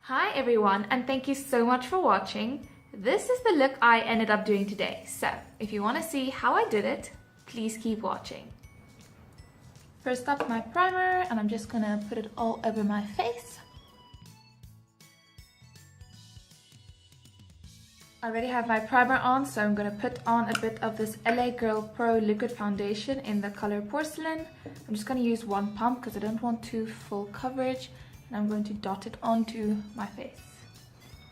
Hi everyone, and thank you so much for watching. This is the look I ended up doing today. So if you want to see how I did it, please keep watching. First up, my primer, and I'm just gonna put it all over my face. I already have my primer on, so I'm gonna put on a bit of this LA Girl Pro Liquid Foundation in the color Porcelain. I'm just gonna use one pump because I don't want too full coverage. And I'm going to dot it onto my face.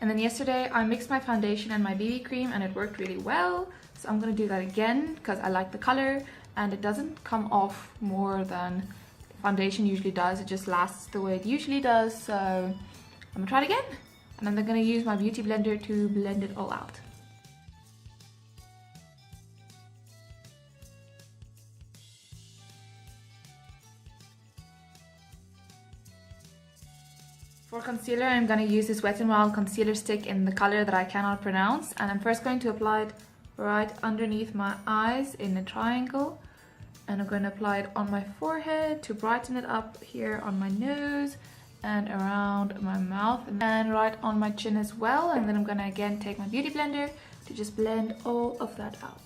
And then yesterday I mixed my foundation and my BB cream and it worked really well. So I'm going to do that again because I like the color and it doesn't come off more than foundation usually does. It just lasts the way it usually does. So I'm going to try it again. And then I'm going to use my beauty blender to blend it all out. For concealer, I'm going to use this Wet n Wild concealer stick in the color that I cannot pronounce. And I'm first going to apply it right underneath my eyes in a triangle. And I'm going to apply it on my forehead to brighten it up here on my nose and around my mouth. And right on my chin as well. And then I'm going to again take my beauty blender to just blend all of that out.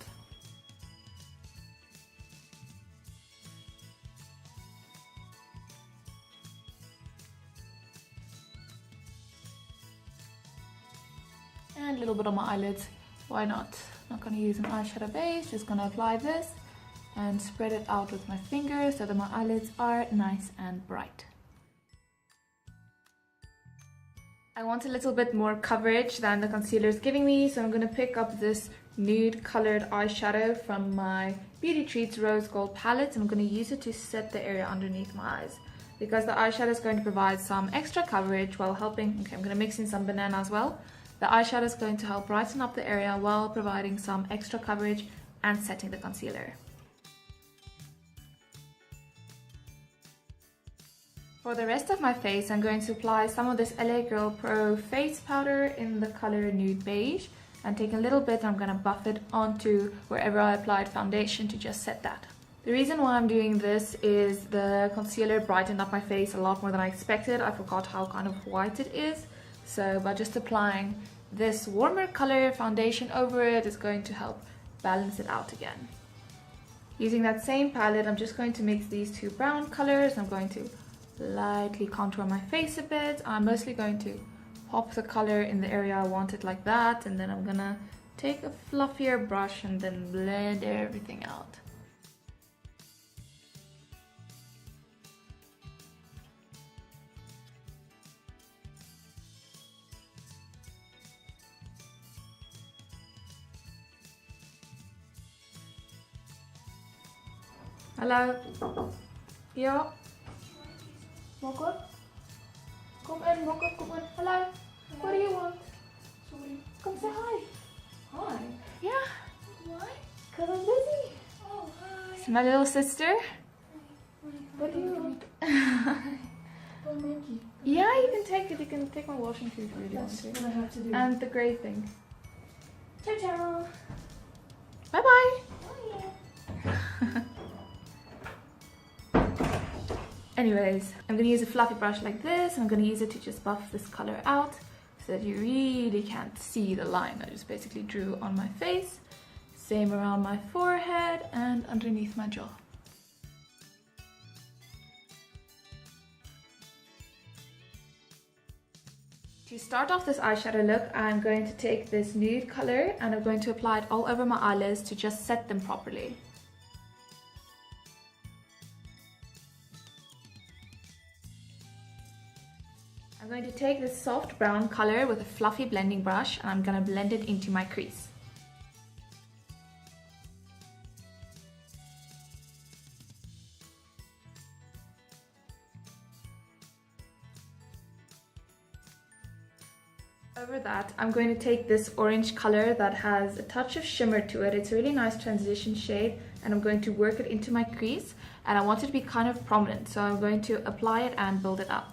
And a little bit on my eyelids, why not? Not going to use an eyeshadow base, just going to apply this and spread it out with my fingers so that my eyelids are nice and bright. I want a little bit more coverage than the concealer is giving me, so I'm going to pick up this nude colored eyeshadow from my Beauty Treats Rose Gold palette, and I'm going to use it to set the area underneath my eyes. Because the eyeshadow is going to provide some extra coverage while helping, okay, I'm going to mix in some banana as well. The eyeshadow is going to help brighten up the area while providing some extra coverage and setting the concealer. For the rest of my face, I'm going to apply some of this LA Girl Pro face powder in the color Nude Beige and take a little bit, I'm going to buff it onto wherever I applied foundation to just set that. The reason why I'm doing this is the concealer brightened up my face a lot more than I expected. I forgot how kind of white it is. So by just applying this warmer color foundation over it is going to help balance it out again. Using that same palette, I'm just going to mix these two brown colors. I'm going to lightly contour my face a bit. I'm mostly going to pop the color in the area I want it like that. And then I'm gonna take a fluffier brush and then blend everything out. Hallo. Ja. Mokker. Kom in, Mokker, kom in. Hello. What do you want? Sorry. Come say hi. Hi. Yeah. Why? Because I'm busy. Oh, hi. It's my little sister. What do you want? Oh, monkey. Yeah, you can take it. You can take my washing too if you really want That's to. what I have to do. And the grey thing. Ciao, ciao. Bye bye. Oh, yeah. Anyways, I'm going to use a fluffy brush like this. I'm going to use it to just buff this color out so that you really can't see the line I just basically drew on my face. Same around my forehead and underneath my jaw. To start off this eyeshadow look, I'm going to take this nude color and I'm going to apply it all over my eyelids to just set them properly. I'm going to take this soft brown color with a fluffy blending brush and I'm going to blend it into my crease. Over that, I'm going to take this orange color that has a touch of shimmer to it. It's a really nice transition shade and I'm going to work it into my crease and I want it to be kind of prominent, so I'm going to apply it and build it up.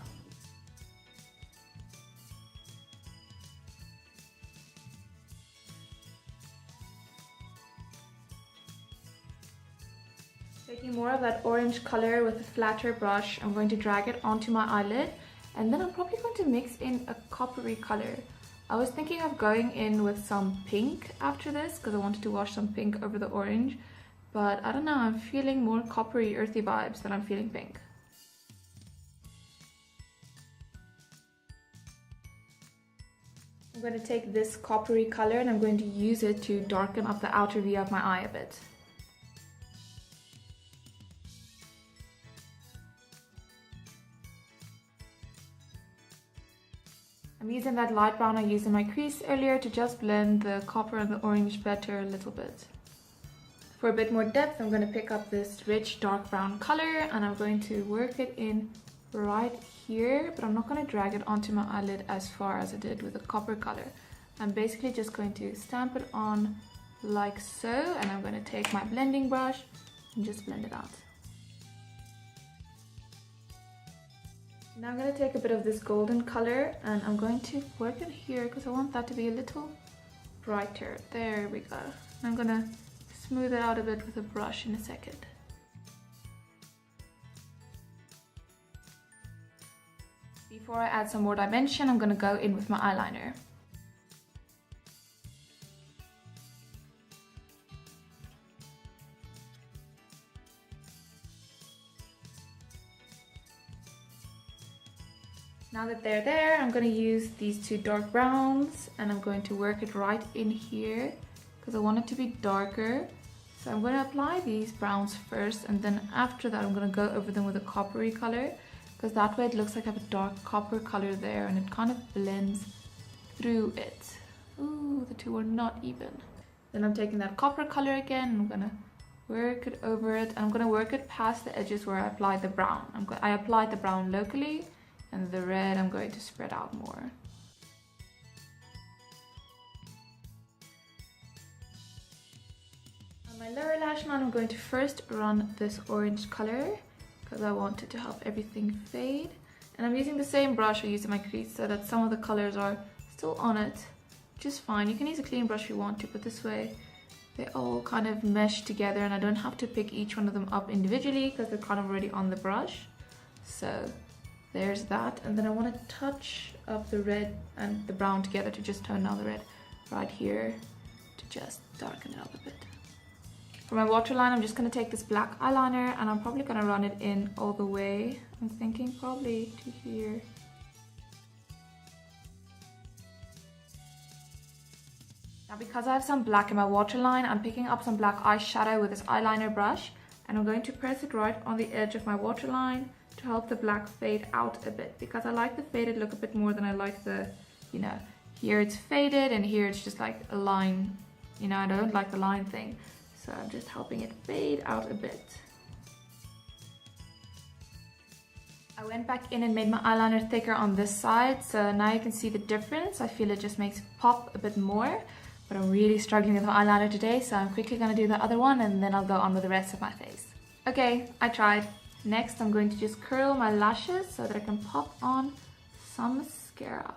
Taking more of that orange color with a flatter brush, I'm going to drag it onto my eyelid And then I'm probably going to mix in a coppery color. I was thinking of going in with some pink after this because I wanted to wash some pink over the orange. But I don't know, I'm feeling more coppery, earthy vibes than I'm feeling pink. I'm going to take this coppery color and I'm going to use it to darken up the outer V of my eye a bit. I'm using that light brown I used in my crease earlier to just blend the copper and the orange better a little bit. For a bit more depth, I'm going to pick up this rich dark brown color and I'm going to work it in right here, but I'm not going to drag it onto my eyelid as far as I did with the copper color. I'm basically just going to stamp it on like so, and I'm going to take my blending brush and just blend it out. Now I'm going to take a bit of this golden color and I'm going to work it here because I want that to be a little brighter. There we go. I'm going to smooth it out a bit with a brush in a second. Before I add some more dimension, I'm going to go in with my eyeliner. Now that they're there, I'm going to use these two dark browns and I'm going to work it right in here because I want it to be darker. So I'm going to apply these browns first and then after that I'm going to go over them with a coppery color because that way it looks like I have a dark copper color there and it kind of blends through it. Ooh, the two are not even. Then I'm taking that copper color again and I'm going to work it over it and I'm going to work it past the edges where I applied the brown. I applied the brown locally. And the red I'm going to spread out more. On my lower lash line I'm going to first run this orange color because I want it to help everything fade. And I'm using the same brush I used in my crease so that some of the colors are still on it, which is fine. You can use a clean brush if you want to, but this way they all kind of mesh together and I don't have to pick each one of them up individually because they're kind of already on the brush. So there's that, and then I want to touch up the red and the brown together to just tone down the red right here to just darken it up a bit. For my waterline, I'm just going to take this black eyeliner and I'm probably going to run it in all the way. I'm thinking probably to here. Now because I have some black in my waterline, I'm picking up some black eyeshadow with this eyeliner brush and I'm going to press it right on the edge of my waterline to help the black fade out a bit because I like the faded look a bit more than I like the, here it's faded and here it's just like a line, I don't like the line thing. So I'm just helping it fade out a bit. I went back in and made my eyeliner thicker on this side, so now you can see the difference. I feel it just makes it pop a bit more, but I'm really struggling with my eyeliner today, so I'm quickly gonna do the other one and then I'll go on with the rest of my face. Okay, I tried. Next, I'm going to just curl my lashes so that I can pop on some mascara.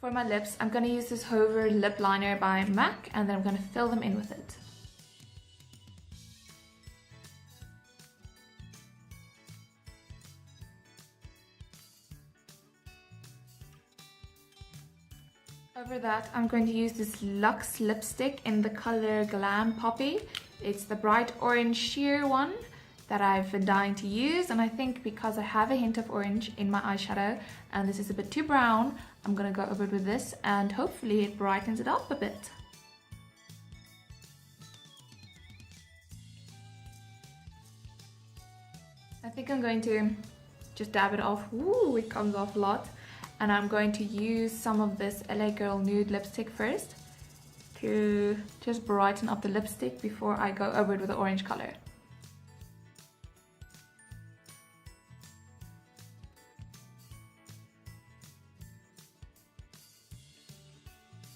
For my lips, I'm going to use this Hover lip liner by MAC and then I'm going to fill them in with it. Over that, I'm going to use this Luxe lipstick in the color Glam Poppy. It's the bright orange sheer one that I've been dying to use, and I think because I have a hint of orange in my eyeshadow and this is a bit too brown, I'm going to go over it with this and hopefully it brightens it up a bit. I think I'm going to just dab it off. Ooh, it comes off a lot. And I'm going to use some of this LA Girl nude lipstick first to just brighten up the lipstick before I go over it with the orange color.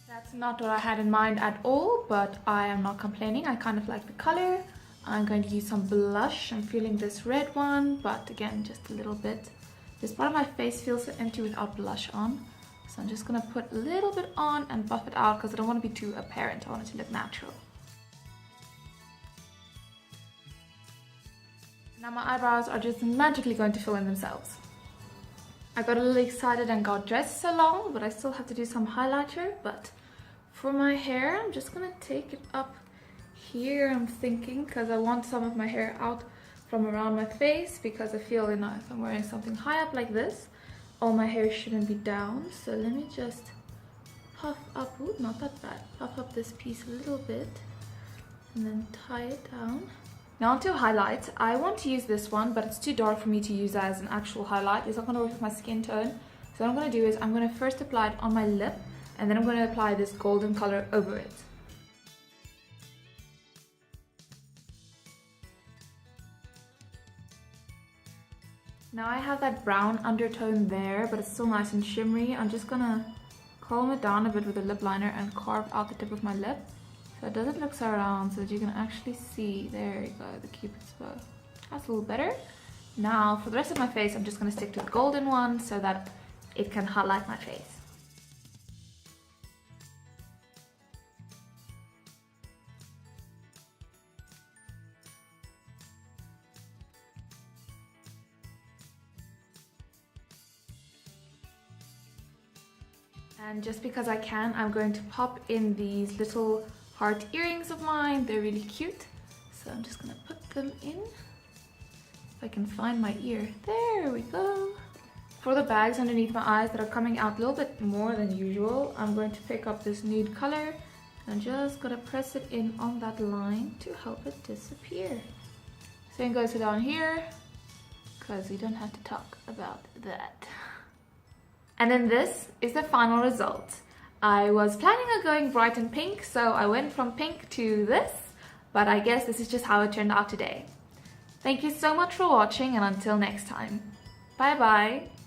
That's not what I had in mind at all, but I am not complaining. I kind of like the color. I'm going to use some blush. I'm feeling this red one, but again, just a little bit. This part of my face feels so empty without blush on, So I'm just gonna put a little bit on and buff it out because I don't want to be too apparent. I want it to look natural. Now my eyebrows are just magically going to fill in themselves. I got a little excited and got dressed so long, but I still have to do some highlighter. But for my hair, I'm just gonna take it up here, I'm thinking, because I want some of my hair out from around my face, because I feel, you know, if I'm wearing something high up like this, all my hair shouldn't be down. So let me just puff up, ooh, not that bad, puff up this piece a little bit and then tie it down. Now onto highlight. I want to use this one, but it's too dark for me to use as an actual highlight. It's not going to work with my skin tone. So what I'm going to do is I'm going to first apply it on my lip, and then I'm going to apply this golden color over it. Now I have that brown undertone there, but it's still nice and shimmery. I'm just going to calm it down a bit with a lip liner and carve out the tip of my lip. So it doesn't look so round, so that you can actually see, there you go, the cupid's bow. That's a little better. Now for the rest of my face, I'm just going to stick to the golden one so that it can highlight my face. And just because I can, I'm going to pop in these little heart earrings of mine. They're really cute. So I'm just gonna put them in. If I can find my ear. There we go. For the bags underneath my eyes that are coming out a little bit more than usual, I'm going to pick up this nude color and I'm just gonna press it in on that line to help it disappear. Same goes down here, because we don't have to talk about that. And then this is the final result. I was planning on going bright and pink, so I went from pink to this, but I guess this is just how it turned out today. Thank you so much for watching, and until next time. Bye bye!